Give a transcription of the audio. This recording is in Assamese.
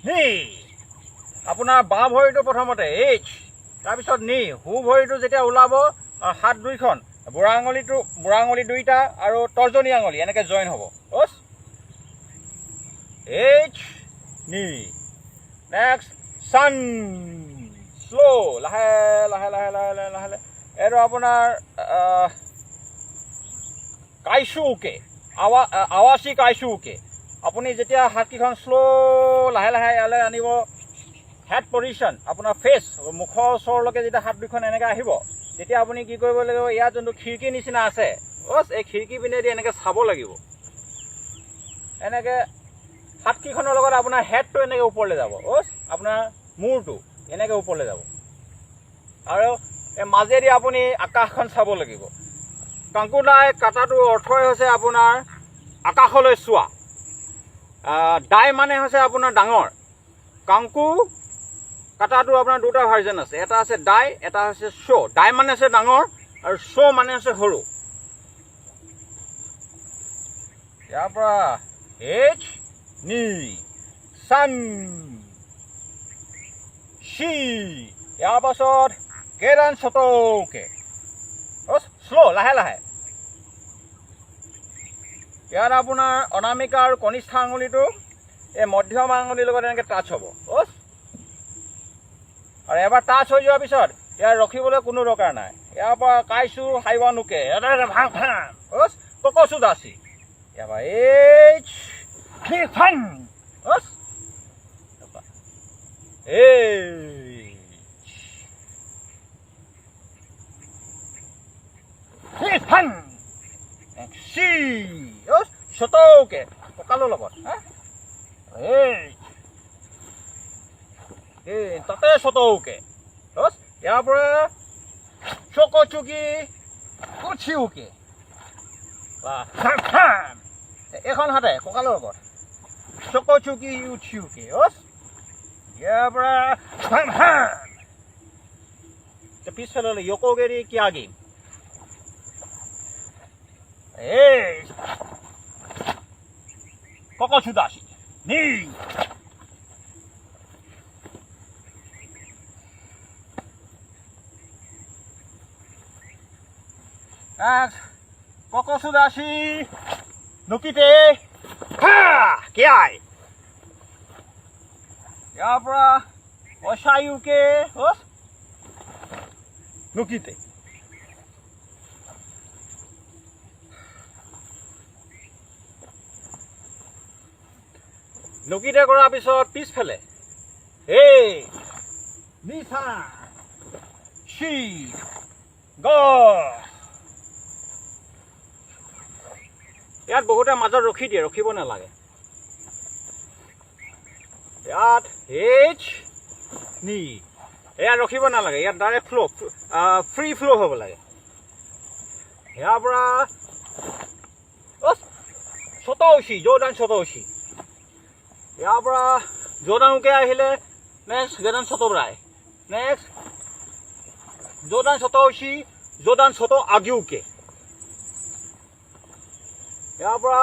নি আপোনাৰ বাওঁ ভৰিটো প্ৰথমতে এইচ তাৰপিছত নি সু ভৰিটো যেতিয়া ওলাব হাত দুইখন বুঢ়া আঙুলি দুইটা আৰু তৰ্জনী আঙুলি এনেকৈ জইন হ'ব বছ এইচ নি নেক্সট চান শ্ল' লাহে লাহে লাহে লাহে লাহে লাহে এইটো আপোনাৰ কাইচুকে আৱাচী কাইচুকে আপুনি যেতিয়া হাতকেইখন শ্ল' লাহে লাহে ইয়ালৈ আনিব হেড পজিশ্যন আপোনাৰ ফেচ মুখৰ ওচৰলৈকে যেতিয়া হাত দুখন এনেকৈ আহিব তেতিয়া আপুনি কি কৰিব লাগিব ইয়াত যোনটো খিৰিকীৰ নিচিনা আছে বছ এই খিৰিকী পিনেদি এনেকৈ চাব লাগিব এনেকৈ হাতকেইখনৰ লগত আপোনাৰ হেডটো এনেকৈ ওপৰলৈ যাব বছ আপোনাৰ মূৰটো এনেকৈ ওপৰলৈ যাব আৰু এই মাজেদি আপুনি আকাশখন চাব লাগিব কাংকুদাই কাটাটোৰ অৰ্থই হৈছে আপোনাৰ আকাশলৈ চোৱা দাই মানে হৈছে আপোনাৰ ডাঙৰ কাংকু কাটাটো আপোনাৰ দুটা ভাৰ্জন আছে এটা আছে দাই এটা হৈছে শ্ব' দাই মানে হৈছে ডাঙৰ আৰু শ্ব' মানে হৈছে সৰু ইয়াৰ পৰা এইচ নি চান শি ইয়াৰ পাছত কেৰান চতৌকে শ্ল' লাহে লাহে ইয়াত আপোনাৰ অনামিকা আৰু কনিষ্ঠ আঙুলিটো এই মধ্যম আঙুলিৰ লগত এনেকৈ টাচ হ'ব বছ আৰু এবাৰ টাচ হৈ যোৱাৰ পিছত ইয়াৰ ৰখিবলৈ কোনো দৰকাৰ নাই ইয়াৰ পৰা কাইছো হাইৱানুকে ভাং ভাং বছ ককচু দাসী ইয়াৰ পৰা এইচ ফান বছ ফান চি বছ চতৌকে কঁকালৰ লগত তাতে চতৌকে বছ ইয়াৰ পৰা চকচুকি উঠিওকে এখন হাতে কঁকালৰ লগত চকচুকি উঠিওকে বছ ইয়াৰ পৰা পিছফালে ইয়কগেৰি কিয়াগি ককচু দাসী নি ককচু দাসী নুকিতে কিয়াই ইয়াৰ পৰা অচায়ুকে নুকিতে নুকিতে কৰাৰ পিছত পিছফালে নিচা চি গ ইয়াত বহুতে মাজত ৰখি দিয়ে ৰখিব নালাগে ইয়াত এইচ নি ইয়াত ৰখিব নালাগে ইয়াত ডাইৰেক্ট ফ্ল' ফ্ৰী ফ্ল' হ'ব লাগে ইয়াৰ পৰা চতৌচি জৌদান চতৌচি ইয়াৰ পৰা জৌদানুকে আহিলে নেক্সট গেদান চতৌৰাই নেক্সট জৌদান চতৌচি জৌদান চতৌ আগিউকে ইয়াৰ পৰা